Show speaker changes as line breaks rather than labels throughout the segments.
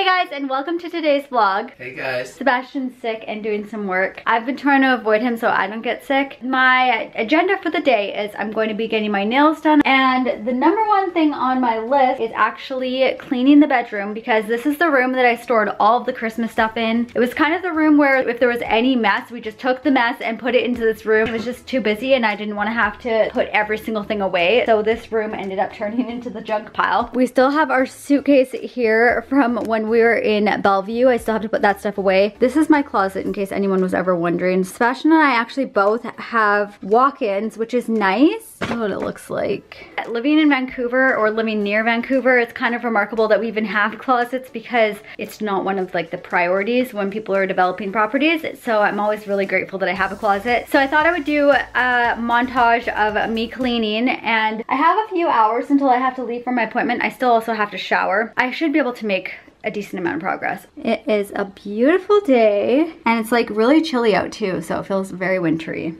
Hey guys, and welcome to today's vlog.
Hey guys.
Sebastian's sick and doing some work. I've been trying to avoid him so I don't get sick. My agenda for the day is I'm going to be getting my nails done, and the number one thing on my list is actually cleaning the bedroom, because this is the room that I stored all of the Christmas stuff in. It was kind of the room where if there was any mess, we just took the mess and put it into this room. It was just too busy and I didn't want to have to put every single thing away. So this room ended up turning into the junk pile. We still have our suitcase here from when we were in Bellevue. I still have to put that stuff away. This is my closet in case anyone was ever wondering. Sebastian and I actually both have walk-ins, which is nice. That's what it looks like. Living in Vancouver, or living near Vancouver, it's kind of remarkable that we even have closets, because it's not one of like the priorities when people are developing properties. So I'm always really grateful that I have a closet. So I thought I would do a montage of me cleaning, and I have a few hours until I have to leave for my appointment. I still also have to shower. I should be able to make a decent amount of progress. It is a beautiful day, and it's like really chilly out too, so it feels very wintry.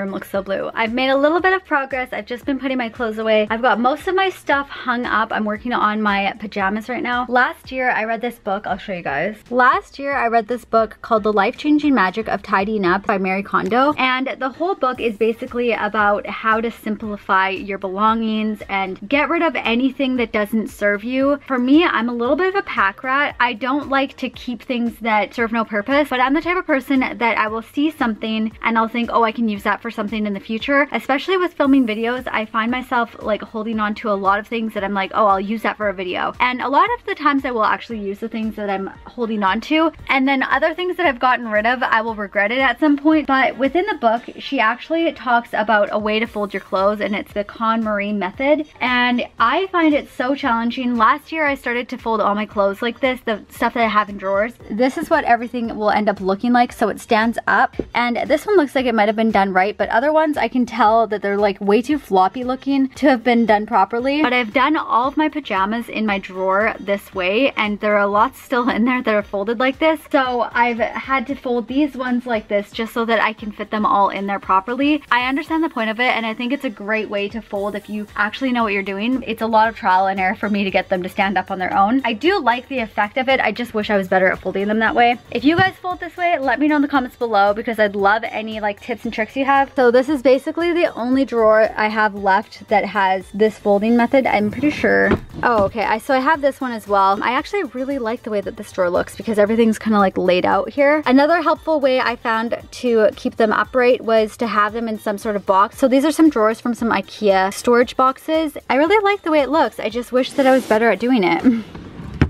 Looks so blue. I've made a little bit of progress. I've just been putting my clothes away. I've got most of my stuff hung up. I'm working on my pajamas right now. Last year I read this book. I'll show you guys. Last year I read this book called The Life-Changing Magic of Tidying Up by Marie Kondo, and the whole book is basically about how to simplify your belongings and get rid of anything that doesn't serve you. For me, I'm a little bit of a pack rat. I don't like to keep things that serve no purpose, but I'm the type of person that I will see something and I'll think, oh, I can use that for something in the future. Especially with filming videos, I find myself like holding on to a lot of things that I'm like, oh, I'll use that for a video. And a lot of the times I will actually use the things that I'm holding on to, and then other things that I've gotten rid of, I will regret it at some point. But within the book, she actually talks about a way to fold your clothes, and it's the KonMari method. And I find it so challenging. Last year I started to fold all my clothes like this, the stuff that I have in drawers. This is what everything will end up looking like, so it stands up. And this one looks like it might have been done right, but other ones I can tell that they're like way too floppy looking to have been done properly. But I've done all of my pajamas in my drawer this way, and there are a lot still in there that are folded like this. So I've had to fold these ones like this just so that I can fit them all in there properly. I understand the point of it, and I think it's a great way to fold if you actually know what you're doing. It's a lot of trial and error for me to get them to stand up on their own. I do like the effect of it. I just wish I was better at folding them that way. If you guys fold this way, let me know in the comments below, because I'd love any like tips and tricks you have. So this is basically the only drawer I have left that has this folding method, I'm pretty sure. Oh, okay, so I have this one as well. I actually really like the way that this drawer looks, because everything's kind of like laid out here. Another helpful way I found to keep them upright was to have them in some sort of box. So these are some drawers from some IKEA storage boxes. I really like the way it looks. I just wish that I was better at doing it.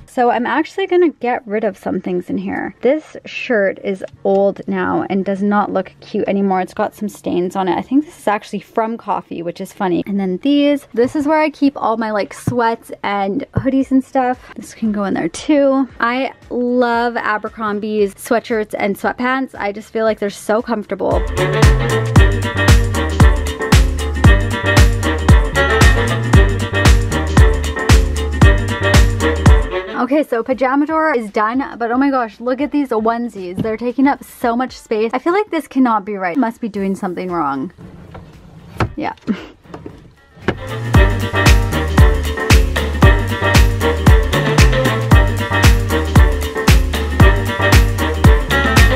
So I'm actually gonna get rid of some things in here. This shirt is old now and does not look cute anymore. It's got some stains on it. I think this is actually from coffee, which is funny. And then this is where I keep all my like sweats and hoodies and stuff. This can go in there too. I love Abercrombie's sweatshirts and sweatpants. I just feel like they're so comfortable. Okay, so pajama drawer is done, but oh my gosh, look at these onesies. They're taking up so much space. I feel like this cannot be right. I must be doing something wrong. Yeah.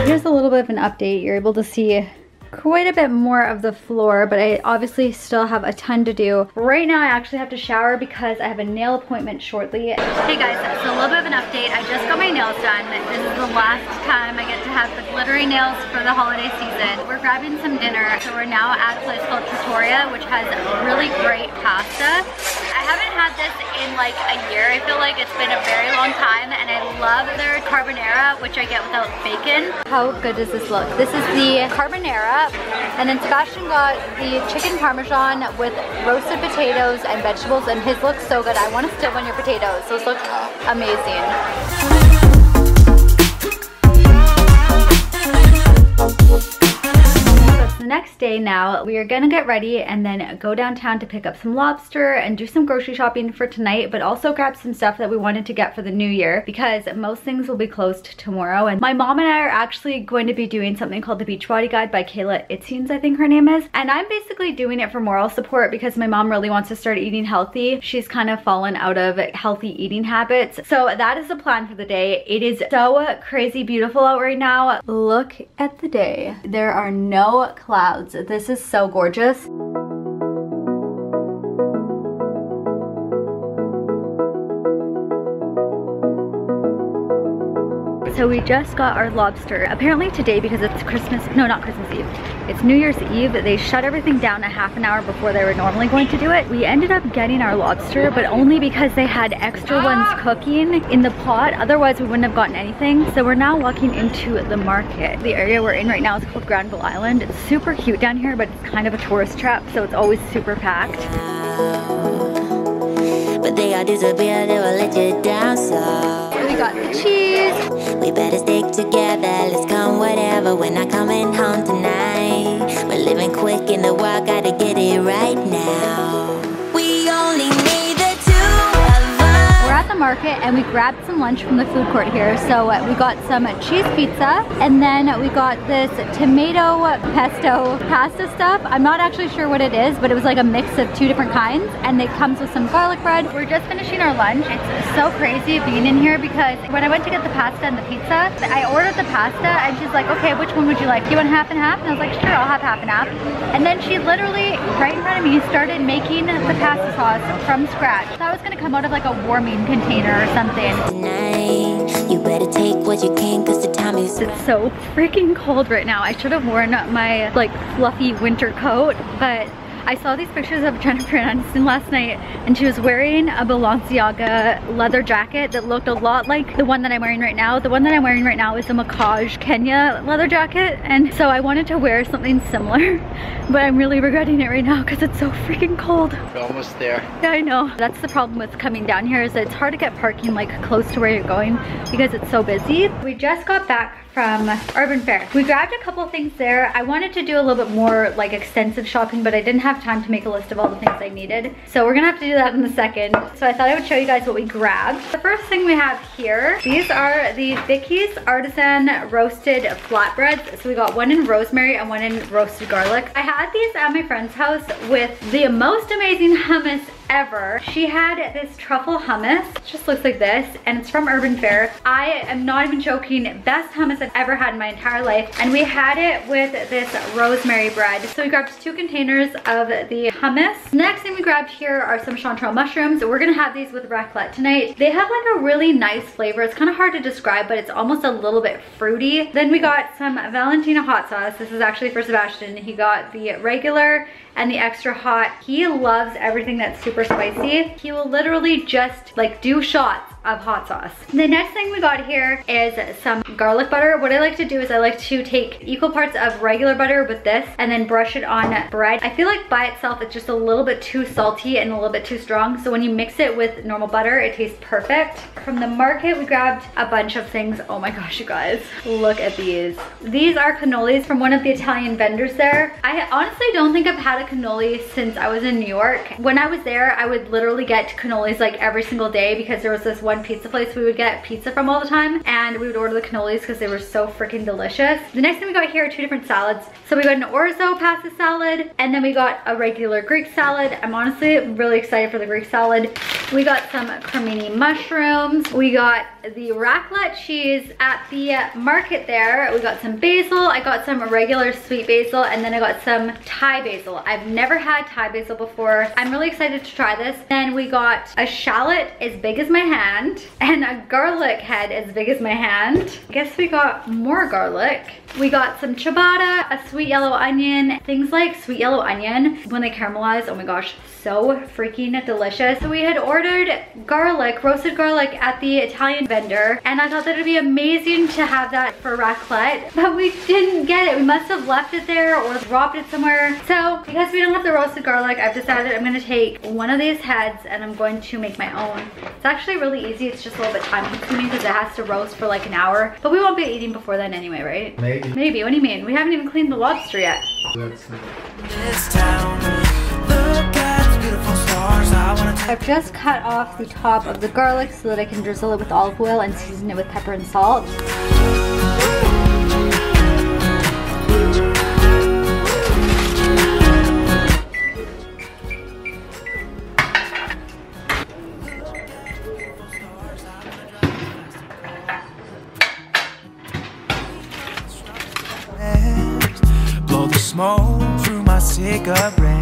Here's a little bit of an update. You're able to see quite a bit more of the floor, but I obviously still have a ton to do. Right now I actually have to shower because I have a nail appointment shortly. Hey guys, so a little bit of an update. I just got my nails done. This is the last time I get to have the glittery nails for the holiday season. We're grabbing some dinner, so we're now at a place called Trattoria, which has really great pasta. I haven't had this in like a year. I feel like it's been a very long time, and I love their carbonara, which I get without bacon. How good does this look? This is the carbonara, and then Sebastian got the chicken parmesan with roasted potatoes and vegetables, and his looks so good. I want to still on your potatoes. Those look amazing. So it's the next day. day now. We are gonna get ready and then go downtown to pick up some lobster and do some grocery shopping for tonight, but also grab some stuff that we wanted to get for the new year because most things will be closed tomorrow. And my mom and I are actually going to be doing something called the Beachbody Guide by 𝐂𝐻𝐈𝐊𝐄𝐍𝐓, I think her name is. And I'm basically doing it for moral support because my mom really wants to start eating healthy. She's kind of fallen out of healthy eating habits. So that is the plan for the day. It is so crazy beautiful out right now. Look at the day. There are no clouds. This is so gorgeous. So we just got our lobster. Apparently today, because it's Christmas, no, not Christmas Eve, it's New Year's Eve, they shut everything down a half an hour before they were normally going to do it. We ended up getting our lobster, but only because they had extra ones cooking in the pot. Otherwise, we wouldn't have gotten anything. So we're now walking into the market. The area we're in right now is called Granville Island. It's super cute down here, but it's kind of a tourist trap, so it's always super packed.
But they all disappear, they will let you down, so
we got the cheese.
We better stick together, let's come whatever. We're not coming home tonight. We're living quick in the world, gotta get it right now. We only need the two of us.
We're at the market and we grabbed some lunch from the food court here. So we got some cheese pizza and then we got this tomato pesto pasta stuff. I'm not actually sure what it is, but it was like a mix of two different kinds and it comes with some garlic bread. We're just finishing our lunch. It's so crazy being in here because when I went to get the pasta and the pizza, I ordered the pasta and she's like, okay, which one would you like? Do you want half and half? And I was like, sure, I'll have half and half. And then she literally, right in front of me, started making the pasta sauce from scratch. So I was gonna come out of like a warming container or something.
Tonight, you better take what you can, cause the time is...
It's so freaking cold right now. I should have worn my like fluffy winter coat, but I saw these pictures of Jennifer Aniston last night and she was wearing a Balenciaga leather jacket that looked a lot like the one that I'm wearing right now. The one that I'm wearing right now is a 𝐂𝐻𝐈𝐊𝐄𝐍𝐓 leather jacket, and so I wanted to wear something similar, but I'm really regretting it right now because it's so freaking cold.
We're almost there.
Yeah, I know. That's the problem with coming down here is that it's hard to get parking like close to where you're going because it's so busy. We just got back from Urban Fair. We grabbed a couple things there. I wanted to do a little bit more like extensive shopping, but I didn't have time to make a list of all the things I needed. So we're gonna have to do that in a second. So I thought I would show you guys what we grabbed. The first thing we have here, these are the Vicky's Artisan Roasted Flatbreads. So we got one in rosemary and one in roasted garlic. I had these at my friend's house with the most amazing hummus ever. She had this truffle hummus. It just looks like this and it's from Urban Fair. I am not even joking, best hummus I've ever had in my entire life. And we had it with this rosemary bread. So we grabbed 2 containers of the hummus. Next thing we grabbed here are some chanterelle mushrooms. We're gonna have these with raclette tonight. They have like a really nice flavor. It's kind of hard to describe, but it's almost a little bit fruity. Then we got some Valentina hot sauce. This is actually for Sebastian. He got the regular and the extra hot. He loves everything that's super spicy. He will literally just like do shots of hot sauce. The next thing we got here is some garlic butter. What I like to do is I like to take equal parts of regular butter with this and then brush it on bread. I feel like by itself it's just a little bit too salty and a little bit too strong, so when you mix it with normal butter it tastes perfect. From the market we grabbed a bunch of things. Oh my gosh, you guys, look at these. These are cannolis from one of the Italian vendors there. I honestly don't think I've had a cannoli since I was in New York. When I was there I would literally get cannolis like every single day because there was this one pizza place we would get pizza from all the time, and we would order the cannolis because they were so freaking delicious. The next thing we got here are 2 different salads. So we got an Orzo pasta salad and then we got a regular Greek salad. I'm honestly really excited for the Greek salad. We got some cremini mushrooms. We got the raclette cheese at the market there. We got some basil. I got some regular sweet basil and then I got some Thai basil. I've never had Thai basil before. I'm really excited to try this. Then we got a shallot as big as my hand and a garlic head as big as my hand. I guess we got more garlic. We got some ciabatta, a sweet yellow onion. Things like sweet yellow onion, when they caramelize, oh my gosh, so freaking delicious. So we had ordered garlic, roasted garlic at the Italian vendor, and I thought that it'd be amazing to have that for raclette, but we didn't get it. We must have left it there or dropped it somewhere. So because we don't have the roasted garlic, I've decided I'm gonna take one of these heads and I'm going to make my own. It's actually really easy. It's just a little bit time consuming because it has to roast for like an hour, but we won't be eating before then anyway, right?
Maybe. Maybe.
Maybe, what do you mean? We haven't even cleaned the lobster yet.
Let's see.
I've just cut off the top of the garlic so that I can drizzle it with olive oil and season it with pepper and salt.
Blow the smoke through my cigarette.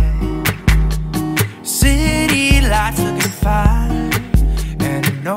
City lights looking fine.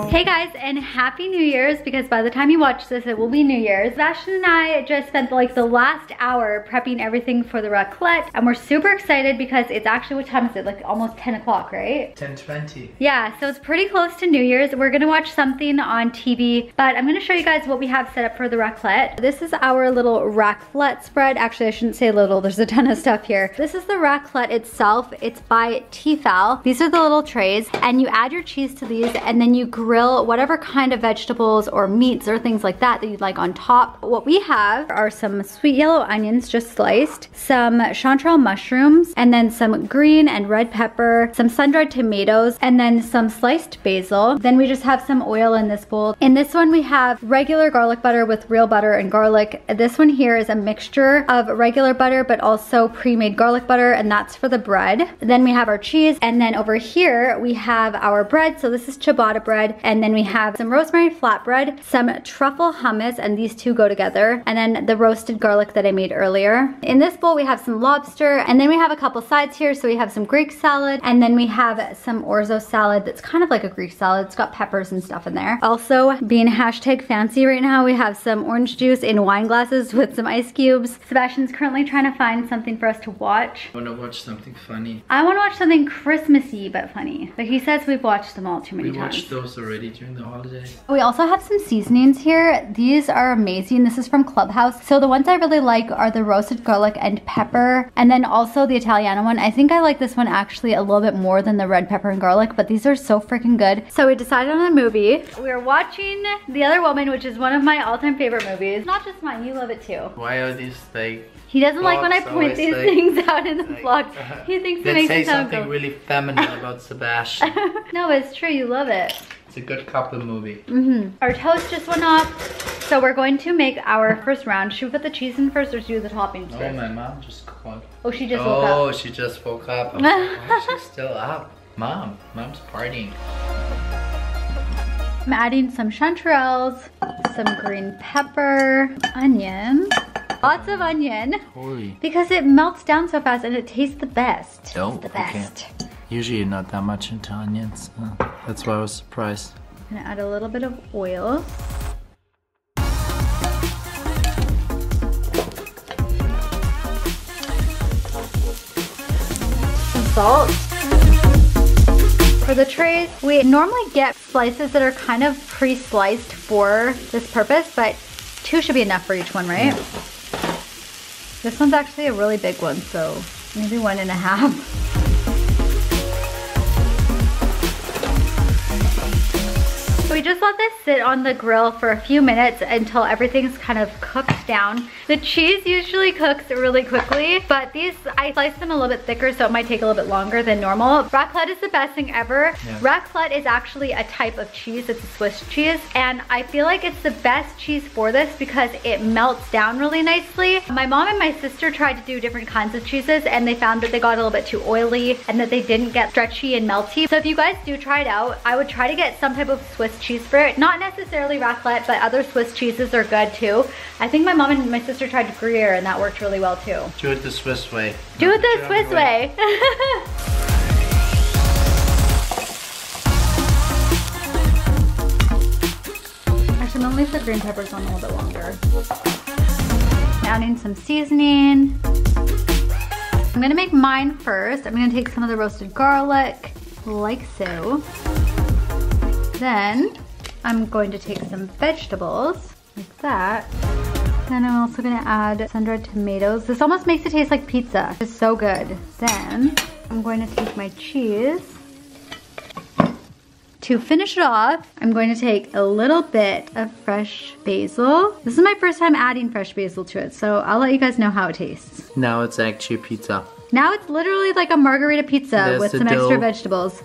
Hey guys, and happy New Year's, because by the time you watch this it will be New Year's. Sebastian and I just spent like the last hour prepping everything for the raclette, and we're super excited because it's actually, what time is it? Like almost 10 o'clock, right?
10:20.
Yeah, so it's pretty close to New Year's. We're gonna watch something on TV, but I'm gonna show you guys what we have set up for the raclette. This is our little raclette spread. Actually, I shouldn't say little, there's a ton of stuff here. This is the raclette itself. It's by Tefal. These are the little trays, and you add your cheese to these, and then you grill whatever kind of vegetables or meats or things like that you'd like on top. What we have are some sweet yellow onions just sliced, some chanterelle mushrooms, and then some green and red pepper, some sun-dried tomatoes, and then some sliced basil. Then we just have some oil in this bowl. In this one we have regular garlic butter with real butter and garlic. This one here is a mixture of regular butter but also pre-made garlic butter, and that's for the bread. Then we have our cheese, and then over here we have our bread. So this is ciabatta bread, and then we have some rosemary flatbread, some truffle hummus, and these two go together, and then the roasted garlic that I made earlier. In this bowl we have some lobster, and then we have a couple sides here. So we have some Greek salad, and then we have some Orzo salad that's kind of like a Greek salad. It's got peppers and stuff in there. Also, being hashtag fancy right now, we have some orange juice in wine glasses with some ice cubes. Sebastian's currently trying to find something for us to watch.
I want to watch something funny.
I want to watch something Christmassy but funny, but he says we've watched them all too many times.
We watched those already during the holidays.
We also have some seasonings here. These are amazing. This is from Clubhouse. So the ones I really like are the roasted garlic and pepper, and then also the Italiano one. I think I like this one actually a little bit more than the red pepper and garlic, but these are so freaking good. So we decided on a movie. We're watching The Other Woman, which is one of my all-time favorite movies. Not just mine, you love it too.
Why are these like...
He doesn't like when I point these things out in the vlog. He thinks it makes it sound good.
Let's say something really feminine about Sebastian.
No, but it's true, you love it.
It's a good couple movie.
Our toast just went off, so we're going to make our first round. Should we put the cheese in first or do the toppings first?
Oh, my mom just called.
Oh, she just woke up.
Oh, she just woke up. I'm like, oh, she's still up. Mom's partying.
I'm adding some chanterelles, some green pepper, onion, lots of onion.
Holy.
Because it melts down so fast and it tastes the best.
Oh,
it's the best.
Okay. Usually not that much into onions. That's why I was surprised.
I'm gonna add a little bit of oil. Some salt. For the trays, we normally get slices that are kind of pre-sliced for this purpose, but 2 should be enough for each one, right? This one's actually a really big one, so maybe 1.5. We just let this sit on the grill for a few minutes until everything's kind of cooked down. The cheese usually cooks really quickly, but these, I sliced them a little bit thicker, so it might take a little bit longer than normal. Raclette is the best thing ever. Yeah. Raclette is actually a type of cheese. It's a Swiss cheese, and I feel like it's the best cheese for this because it melts down really nicely. My mom and my sister tried to do different kinds of cheeses, and they found that they got a little bit too oily and that they didn't get stretchy and melty. So if you guys do try it out, I would try to get some type of Swiss cheese for it. Not necessarily raclette, but other Swiss cheeses are good too. I think my mom and my sister tried Gruyere and that worked really well too.
Do it the Swiss way.
Do it the Swiss way. Actually, I'm gonna leave the green peppers on a little bit longer. Adding some seasoning. I'm gonna make mine first. I'm gonna take some of the roasted garlic, like so. Then I'm going to take some vegetables, like that. Then I'm also gonna add sun-dried tomatoes. This almost makes it taste like pizza. It's so good. Then I'm going to take my cheese. To finish it off, I'm going to take a little bit of fresh basil. This is my first time adding fresh basil to it, so I'll let you guys know how it tastes.
Now it's actually pizza.
Now it's literally like a margarita pizza
There's
with
the
some extra
dough.
vegetables.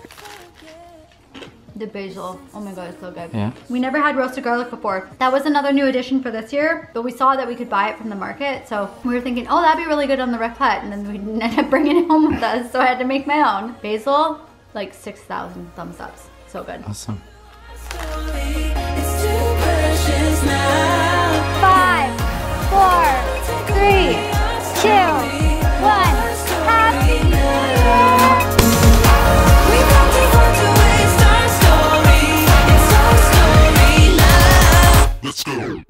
The basil, oh my god, it's so good.
Yeah.
We never had roasted garlic before. That was another new addition for this year, but we saw that we could buy it from the market, so we were thinking, oh, that'd be really good on the raclette, and then we didn't end up bringing it home with us, so I had to make my own. Basil, like 6,000 thumbs ups. So good.
Awesome.
5, 4, 3, 2, 1. Happy New Year!
Let's go.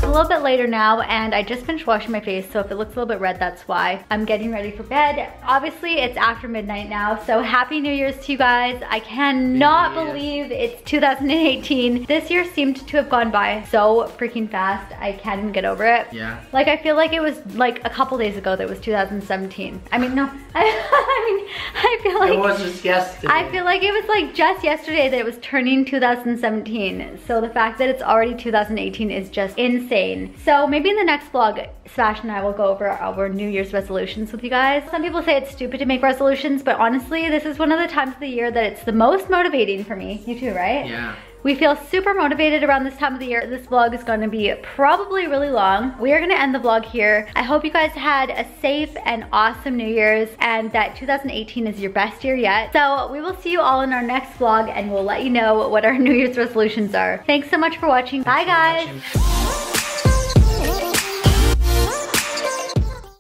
A little bit later now, and I just finished washing my face, so if it looks a little bit red, that's why. I'm getting ready for bed. Obviously, it's after midnight now, so happy New Year's to you guys. I cannot believe it's 2018. This year seemed to have gone by so freaking fast. I can't even get over it.
Yeah.
Like, I feel like it was like a couple days ago that it was 2017. I mean, no, I feel like
It was just yesterday.
I feel like it was like just yesterday that it was turning 2017. So the fact that it's already 2018 is just insane. So maybe in the next vlog, Sebastian and I will go over our New Year's resolutions with you guys. Some people say it's stupid to make resolutions, but honestly, this is one of the times of the year that it's the most motivating for me. You too, right?
Yeah.
We feel super motivated around this time of the year. This vlog is gonna be probably really long. We are gonna end the vlog here. I hope you guys had a safe and awesome New Year's and that 2018 is your best year yet. So we will see you all in our next vlog and we'll let you know what our New Year's resolutions are. Thanks so much for watching. Bye guys.